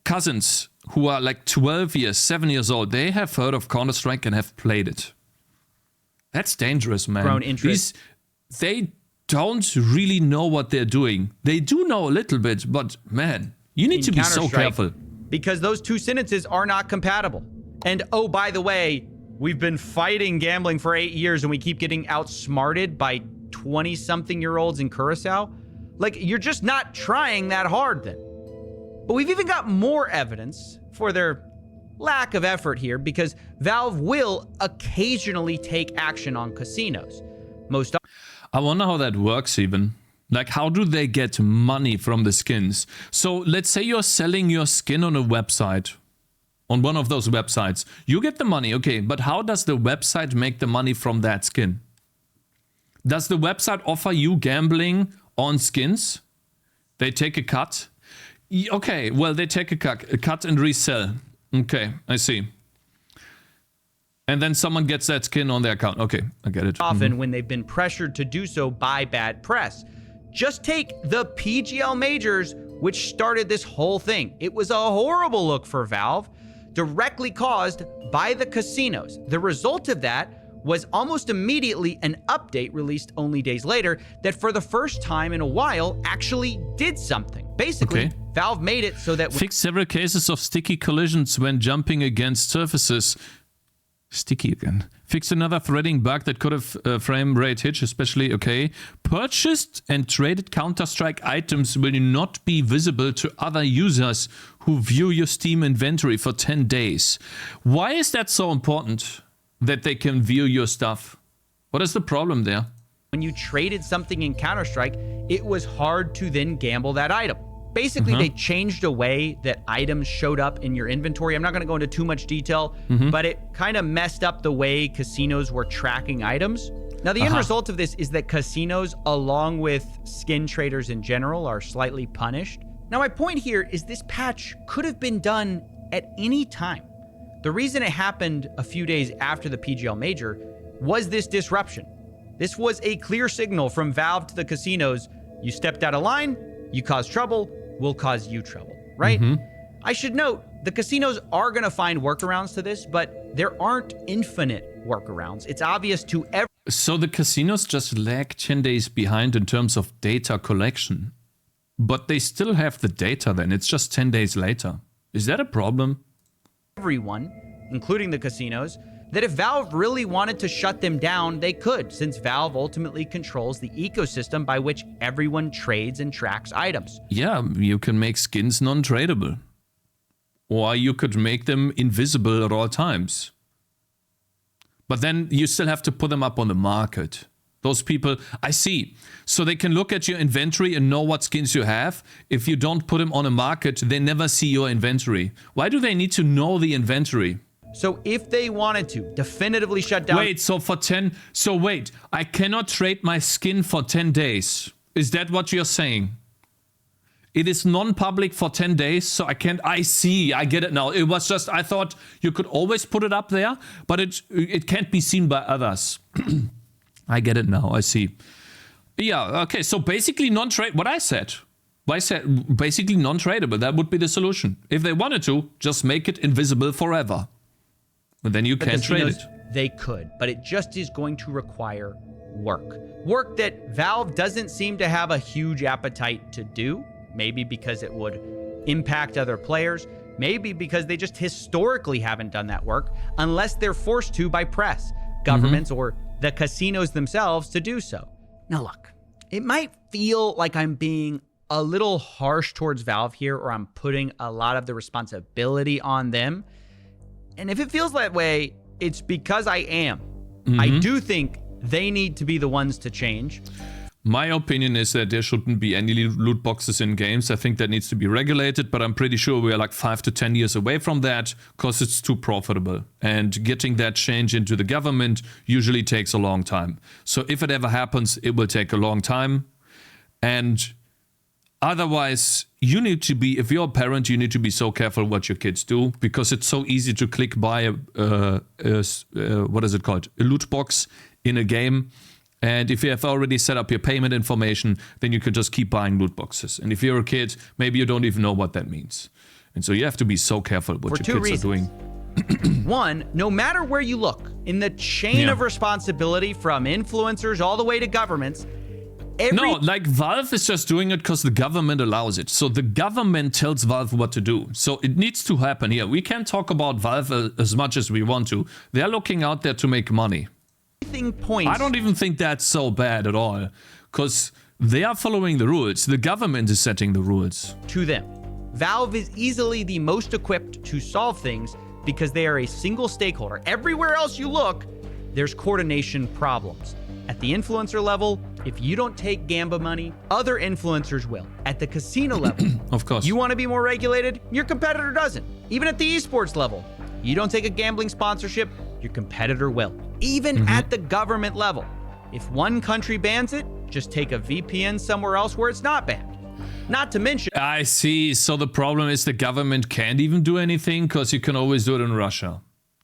S1: cousins who are like 12 years, 7 years old. They have heard of Counter-Strike and have played it. That's dangerous, man.
S2: Grown interest.
S1: They don't really know what they're doing. They do know a little bit, but man, you need to be so careful.
S2: Because those two sentences are not compatible. And oh, by the way, we've been fighting gambling for 8 years and we keep getting outsmarted by 20-something-year-olds in Curacao. Like, you're just not trying that hard then. But we've even got more evidence for their lack of effort here, because Valve will occasionally take action on casinos.
S1: I wonder how that works even. Like, how do they get money from the skins? So let's say you're selling your skin on a website, on one of those websites. You get the money, okay, but how does the website make the money from that skin? Does the website offer you gambling on skins? They take a cut? Okay, well, they take a cut and resell. Okay, I see. And then someone gets that skin on their account. Okay, I get it.
S2: Often when they've been pressured to do so by bad press. Just take the PGL Majors, which started this whole thing. It was a horrible look for Valve, directly caused by the casinos. The result of that was almost immediately an update released only days later that for the first time in a while actually did something. Basically, Valve made it so that...
S1: Fix several cases of sticky collisions when jumping against surfaces. Sticky again. Fix another threading bug that could have frame rate hitch, especially, okay. Purchased and traded Counter-Strike items will not be visible to other users who view your Steam inventory for 10 days. Why is that so important, that they can view your stuff? What is the problem there?
S2: When you traded something in Counter-Strike, it was hard to then gamble that item. Basically, they changed a way that items showed up in your inventory. I'm not going to go into too much detail, but it kind of messed up the way casinos were tracking items. Now, the end result of this is that casinos, along with skin traders in general, are slightly punished. Now, my point here is this patch could have been done at any time. The reason it happened a few days after the PGL Major was this disruption. This was a clear signal from Valve to the casinos. You stepped out of line, you caused trouble, we'll cause you trouble, right? I should note, the casinos are going to find workarounds to this, but there aren't infinite workarounds. It's obvious to everyone.
S1: So the casinos just lag 10 days behind in terms of data collection. but they still have the data then. It's just 10 days later. Is that a problem?
S2: Everyone, including the casinos, that if Valve really wanted to shut them down, they could, since Valve ultimately controls the ecosystem by which everyone trades and tracks items.
S1: Yeah, you can make skins non-tradable. Or you could make them invisible at all times. But then you still have to put them up on the market. Those people, I see. So they can look at your inventory and know what skins you have. If you don't put them on a market, they never see your inventory. Why do they need to know the inventory?
S2: So if they wanted to definitively shut down...
S1: Wait, wait, I cannot trade my skin for 10 days. Is that what you're saying? It is non-public for 10 days, so I can't... I see, I get it now. It was just, I thought you could always put it up there, but it can't be seen by others. I get it now, I see. Yeah, okay, so basically non-trade... What I said basically non-tradable. That would be the solution. If they wanted to, just make it invisible forever. And then you can't trade it.
S2: They could, but it just is going to require work. Work that Valve doesn't seem to have a huge appetite to do. Maybe because it would impact other players. Maybe because they just historically haven't done that work unless they're forced to by press, governments, or the casinos themselves to do so. Now look, it might feel like I'm being a little harsh towards Valve here, or I'm putting a lot of the responsibility on them. And if it feels that way, it's because I am. I do think they need to be the ones to change.
S1: My opinion is that there shouldn't be any loot boxes in games. I think that needs to be regulated, but I'm pretty sure we are like 5 to 10 years away from that because it's too profitable. And getting that change into the government usually takes a long time. So if it ever happens, it will take a long time. And otherwise, you need to be, if you're a parent, you need to be so careful what your kids do, because it's so easy to click buy what is it called? A loot box in a game. And if you have already set up your payment information, then you can just keep buying loot boxes. And if you're a kid, maybe you don't even know what that means. And so you have to be so careful what your kids are doing.
S2: One, no matter where you look, in the chain of responsibility from influencers all the way to governments,
S1: no, like Valve is just doing it because the government allows it. So the government tells Valve what to do. So it needs to happen here. We can't talk about Valve as much as we want to. They're looking out there to make money.
S2: Points.
S1: I don't even think that's so bad at all, because they are following the rules. The government is setting the rules.
S2: To them, Valve is easily the most equipped to solve things because they are a single stakeholder. Everywhere else you look, there's coordination problems. At the influencer level, if you don't take Gamba money, other influencers will. At the casino level,
S1: of course,
S2: you want to be more regulated, your competitor doesn't. Even at the esports level, you don't take a gambling sponsorship, your competitor will. Even at the government level, if one country bans it, just take a VPN somewhere else where it's not banned. Not to mention...
S1: I see. So the problem is the government can't even do anything because you can always do it in Russia.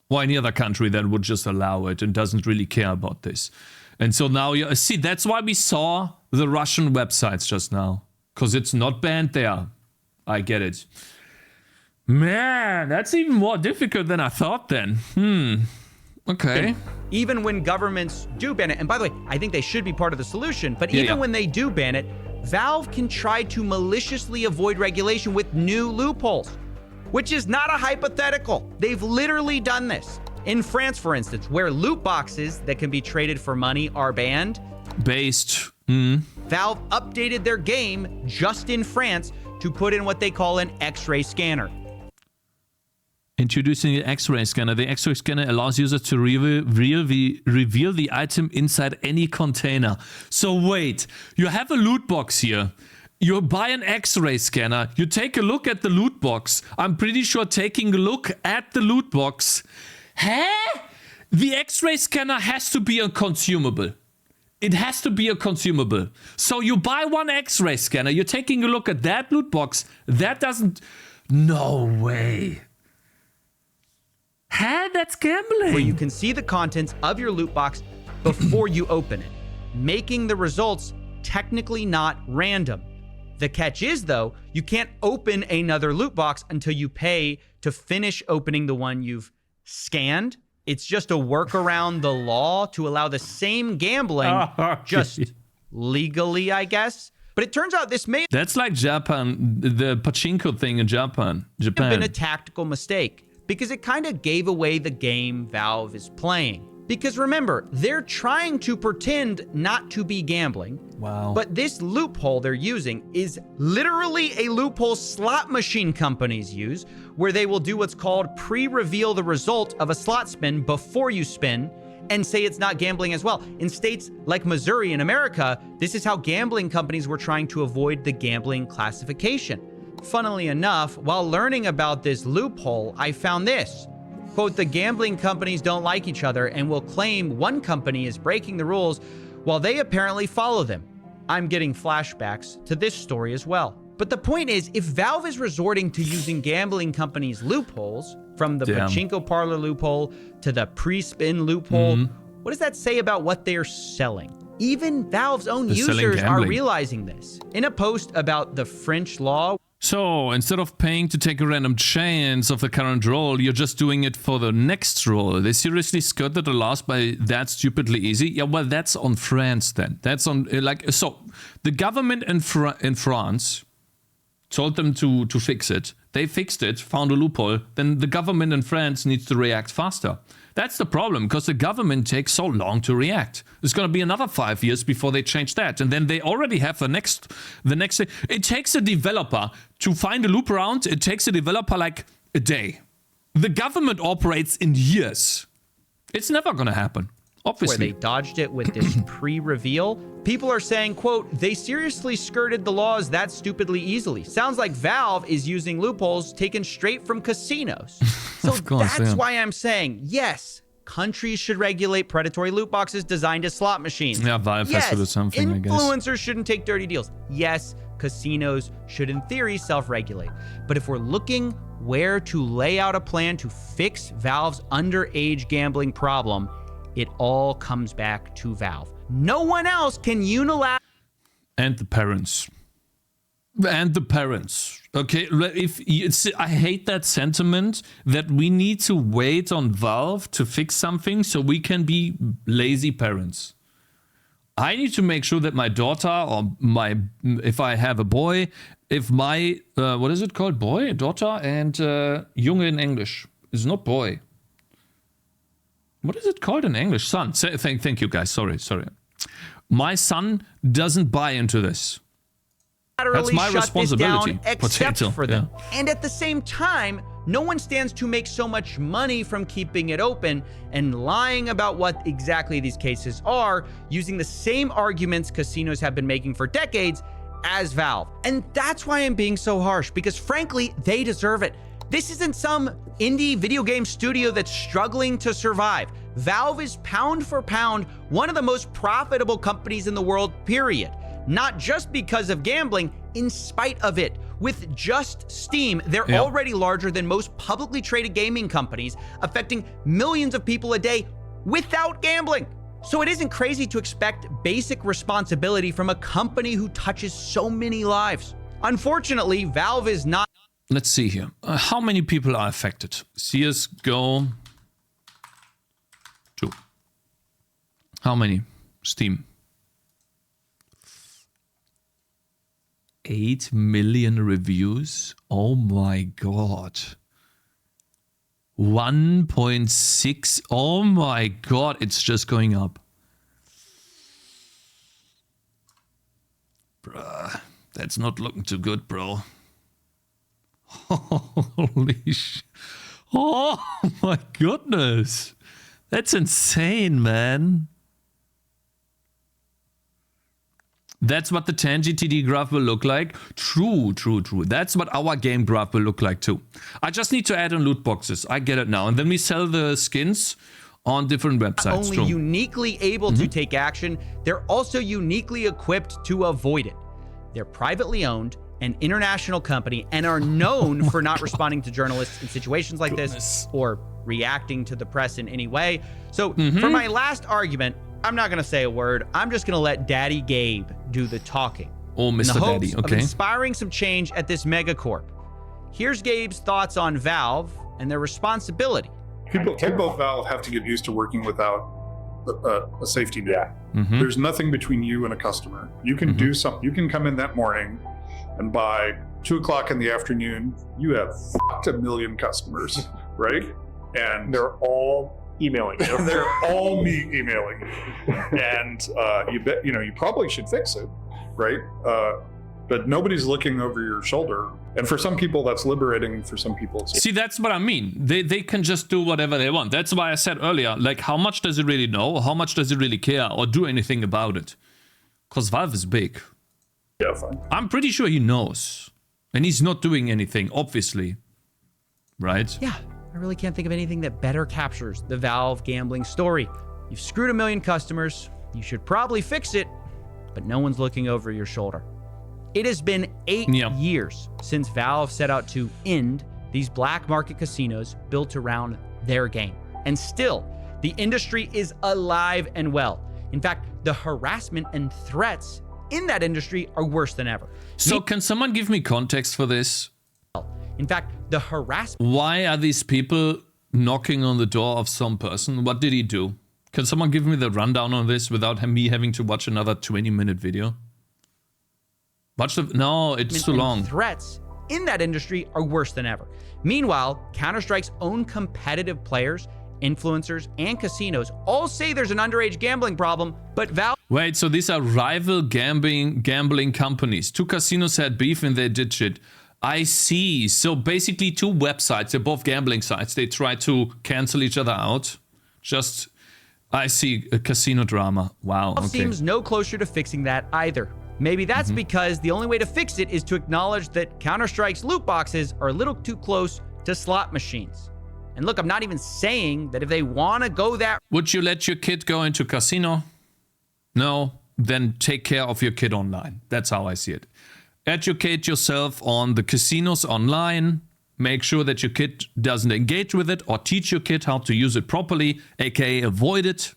S1: Or any other country that would just allow it and doesn't really care about this. And so now you see, that's why we saw the Russian websites just now. Because it's not banned there. I get it. Man, that's even more difficult than I thought then. Okay.
S2: Even when governments do ban it, and by the way, I think they should be part of the solution, but even when they do ban it, Valve can try to maliciously avoid regulation with new loopholes, which is not a hypothetical. They've literally done this. In France, for instance, where loot boxes that can be traded for money are banned. Valve updated their game just in France to put in what they call an X-ray scanner.
S1: Introducing the X-ray scanner. The X-ray scanner allows users to reveal the item inside any container. So wait, you have a loot box here. You buy an X-ray scanner. You take a look at the loot box. I'm pretty sure taking a look at the loot box... The X-ray scanner has to be a consumable. It has to be a consumable. So you buy one X-ray scanner. You're taking a look at that loot box. That doesn't... No way. That's gambling.
S2: Where you can see the contents of your loot box before you open it, making the results technically not random. The catch is, though, you can't open another loot box until you pay to finish opening the one you've scanned. It's just a workaround the law to allow the same gambling, just legally, I guess. But it turns out this may
S1: That's like Japan, the pachinko thing in Japan.
S2: have been a tactical mistake because it kind of gave away the game Valve is playing. Because remember, they're trying to pretend not to be gambling.
S1: Wow.
S2: But this loophole they're using is literally a loophole slot machine companies use, where they will do what's called pre-reveal the result of a slot spin before you spin and say it's not gambling as well. In states like Missouri in America, this is how gambling companies were trying to avoid the gambling classification. Funnily enough, while learning about this loophole, I found this. Quote, the gambling companies don't like each other and will claim one company is breaking the rules while they apparently follow them. I'm getting flashbacks to this story as well. But the point is, if Valve is resorting to using gambling companies' loopholes, from the pachinko parlor loophole to the pre-spin loophole, what does that say about what they're selling? Even Valve's own users are realizing this. In a post about the French law,
S1: so instead of paying to take a random chance of the current roll, you're just doing it for the next roll. They seriously skirted the laws by that stupidly easy? Yeah, well, that's on France then. That's on, like, so the government in France told them to fix it. They fixed it, found a loophole. Then the government in France needs to react faster. That's the problem, because the government takes so long to react. It's going to be another 5 years before they change that. And then they already have the next. It takes a developer to find a loop around. It takes a developer like a day. The government operates in years. It's never going to happen, obviously.
S2: Where they dodged it with this pre-reveal. People are saying, quote, they seriously skirted the laws that stupidly easily. Sounds like Valve is using loopholes taken straight from casinos. So that's why I'm saying, yes, countries should regulate predatory loot boxes designed as slot machines.
S1: Yeah, Valve has to do something, I guess.
S2: Influencers shouldn't take dirty deals. Yes, casinos should in theory self-regulate. But if we're looking where to lay out a plan to fix Valve's underage gambling problem, it all comes back to Valve. No one else can unilaterally.
S1: And the parents. And the parents. Okay, I hate that sentiment that we need to wait on Valve to fix something so we can be lazy parents. I need to make sure that my daughter or if I have a boy, if my, what is it called? Boy, daughter, and Junge in English. It's not boy. What is it called in English? Son. Thank you, guys. Sorry. My son doesn't buy into this. That's my responsibility.
S2: Except for them. Yeah. And at the same time, no one stands to make so much money from keeping it open and lying about what exactly these cases are, using the same arguments casinos have been making for decades as Valve. And that's why I'm being so harsh, because frankly, they deserve it. This isn't some indie video game studio that's struggling to survive. Valve is pound for pound one of the most profitable companies in the world, period. Not just because of gambling, in spite of it. With just Steam, they're already larger than most publicly traded gaming companies, affecting millions of people a day without gambling. So it isn't crazy to expect basic responsibility from a company who touches so many lives. Unfortunately, Valve is not.
S1: Let's see here. How many people are affected? CSGO 2. How many? Steam. 8 million reviews. Oh my god. 1.6. Oh my god, it's just going up. Bruh, that's not looking too good, bro. Holy sh... Oh my goodness. That's insane, man. That's what the Tangy TD graph will look like. True. That's what our game graph will look like too. I just need to add in loot boxes. I get it now. And then we sell the skins on different websites.
S2: Not only uniquely able to take action, they're also uniquely equipped to avoid it. They're privately owned, an international company, and are known for not responding to journalists in situations like this or reacting to the press in any way. So for my last argument, I'm not going to say a word. I'm just going to let Daddy Gabe do the talking.
S1: Oh, Mr. Daddy, okay.
S2: Of inspiring some change at this megacorp. Here's Gabe's thoughts on Valve and their responsibility.
S18: People at Valve have to get used to working without a safety net. There's nothing between you and a customer. You can do something. You can come in that morning, and by 2 o'clock in the afternoon, you have fucked 1 million customers, right? And
S20: they're all emailing you.
S18: They're all me emailing you. And you probably should fix it, right? But nobody's looking over your shoulder. And for some people, that's liberating. For some people, it's...
S1: See, that's what I mean. They can just do whatever they want. That's why I said earlier, like, how much does it really know? How much does it really care or do anything about it? Because Valve is big.
S18: Yeah, fine.
S1: I'm pretty sure he knows. And he's not doing anything, obviously. Right?
S2: Yeah, I really can't think of anything that better captures the Valve gambling story. You've screwed 1 million customers. You should probably fix it, but no one's looking over your shoulder. It has been 8 years since Valve set out to end these black market casinos built around their game. And still, the industry is alive and well. In fact, the harassment and threats in that industry are worse than ever.
S1: So can someone give me context for this?
S2: In fact, the harassment...
S1: Why are these people knocking on the door of some person? What did he do? Can someone give me the rundown on this without me having to watch another 20-minute video? No, it's too long.
S2: Threats in that industry are worse than ever. Meanwhile, Counter-Strike's own competitive players, influencers, and casinos all say there's an underage gambling problem, but Valve...
S1: Wait, so these are rival gambling companies. 2 casinos had beef and they did shit. I see. So basically 2 websites, they're both gambling sites. They try to cancel each other out. I see, a casino drama. Wow, okay.
S2: Seems no closer to fixing that either. Maybe that's because the only way to fix it is to acknowledge that Counter-Strike's loot boxes are a little too close to slot machines. And look, I'm not even saying that if they want to go that...
S1: Would you let your kid go into casino? No? Then take care of your kid online. That's how I see it. Educate yourself on the casinos online. Make sure that your kid doesn't engage with it, or teach your kid how to use it properly, aka avoid it.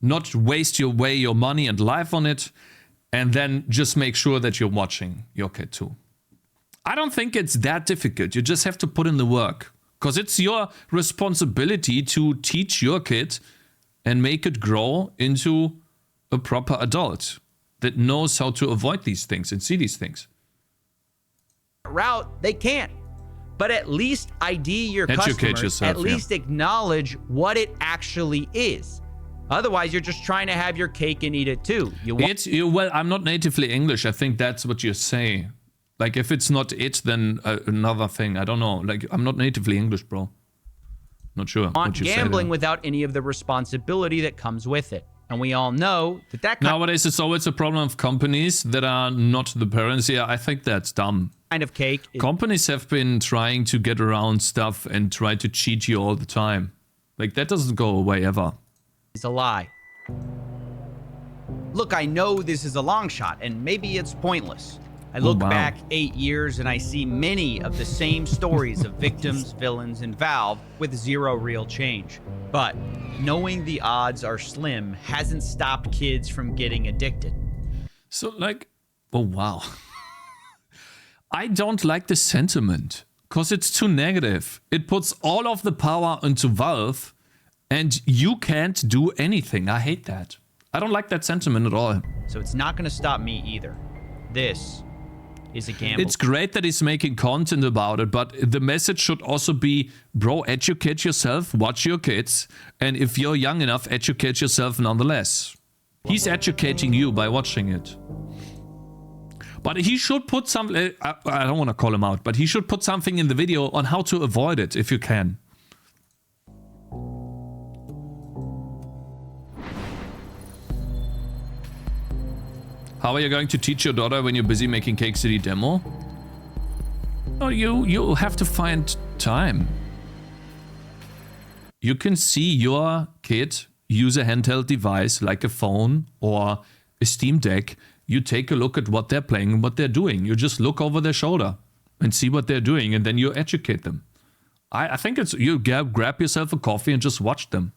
S1: Not waste your money and life on it. And then just make sure that you're watching your kid too. I don't think it's that difficult. You just have to put in the work. Because it's your responsibility to teach your kid and make it grow into a proper adult that knows how to avoid these things and see these things.
S2: Route, they can't. But at least ID your
S1: Educate
S2: customers.
S1: yourself,
S2: At least acknowledge what it actually is. Otherwise, you're just trying to have your cake and eat it too.
S1: Well, I'm not natively English. I think that's what you say. Like, if it's not it, then another thing. I don't know. Like, I'm not natively English, bro. Not sure what you say.
S2: Gambling without any of the responsibility that comes with it. And we all know that
S1: nowadays it's always a problem of companies that are not the parents. Yeah, I think that's dumb.
S2: Kind of cake.
S1: Companies have been trying to get around stuff and try to cheat you all the time. Like, that doesn't go away ever.
S2: It's a lie. Look, I know this is a long shot, and maybe it's pointless. I look back 8 years and I see many of the same stories of victims, villains, and Valve with zero real change. But knowing the odds are slim hasn't stopped kids from getting addicted.
S1: So, like, oh wow. I don't like the sentiment, because it's too negative. It puts all of the power into Valve, and you can't do anything. I hate that. I don't like that sentiment at all.
S2: So it's not going to stop me either. This is a gamble.
S1: It's great that he's making content about it, but the message should also be, bro, educate yourself, watch your kids, and if you're young enough, educate yourself nonetheless. He's educating you by watching it. But he should put some... I don't want to call him out, but he should put something in the video on how to avoid it, if you can. How are you going to teach your daughter when you're busy making Cake City demo? Oh, you have to find time. You can see your kid use a handheld device like a phone or a Steam Deck. You take a look at what they're playing and what they're doing. You just look over their shoulder and see what they're doing, and then you educate them. I think it's, you grab yourself a coffee and just watch them.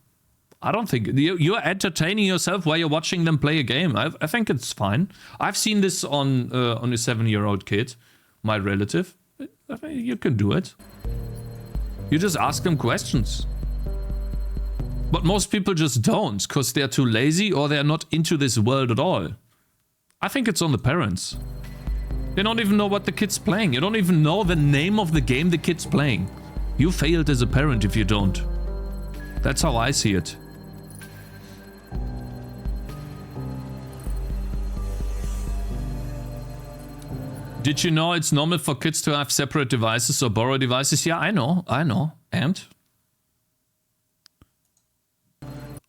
S1: I don't think you're entertaining yourself while you're watching them play a game. I think it's fine. I've seen this on a 7-year-old kid, my relative. I think you can do it. You just ask them questions. But most people just don't, because they're too lazy or they're not into this world at all. I think it's on the parents. They don't even know what the kid's playing. You don't even know the name of the game the kid's playing. You failed as a parent if you don't. That's how I see it. Did you know it's normal for kids to have separate devices or borrow devices? Yeah, I know. And?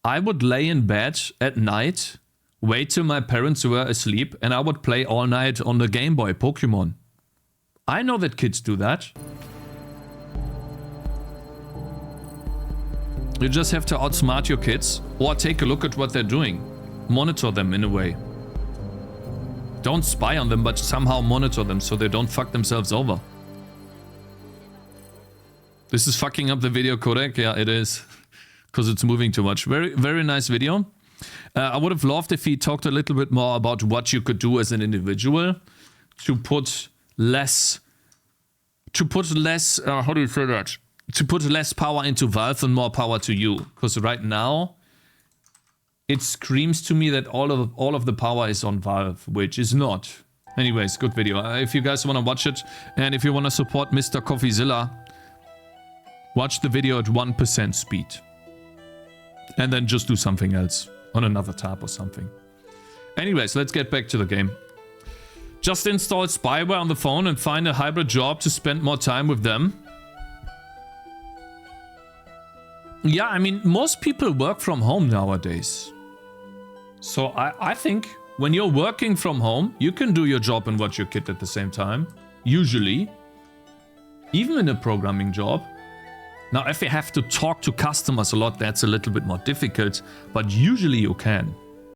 S1: I would lay in bed at night, wait till my parents were asleep, and I would play all night on the Game Boy Pokemon. I know that kids do that. You just have to outsmart your kids, or take a look at what they're doing. Monitor them in a way. Don't spy on them, but somehow monitor them so they don't fuck themselves over. This is fucking up the video codec? Yeah, it is. Because it's moving too much. Very, very nice video. I would have loved if he talked a little bit more about what you could do as an individual to put less, how do you say that? To put less power into Valve and more power to you. Because right now, it screams to me that all of the power is on Valve, which is not. Anyways, good video. If you guys want to watch it, and if you want to support Mr. Coffeezilla, watch the video at 1% speed. And then just do something else on another tab or something. Anyways, let's get back to the game. Just install spyware on the phone and find a hybrid job to spend more time with them. Yeah, I mean, most people work from home nowadays. So I think when you're working from home, you can do your job and watch your kid at the same time. Usually. Even in a programming job. Now, if you have to talk to customers a lot, that's a little bit more difficult. But usually you can.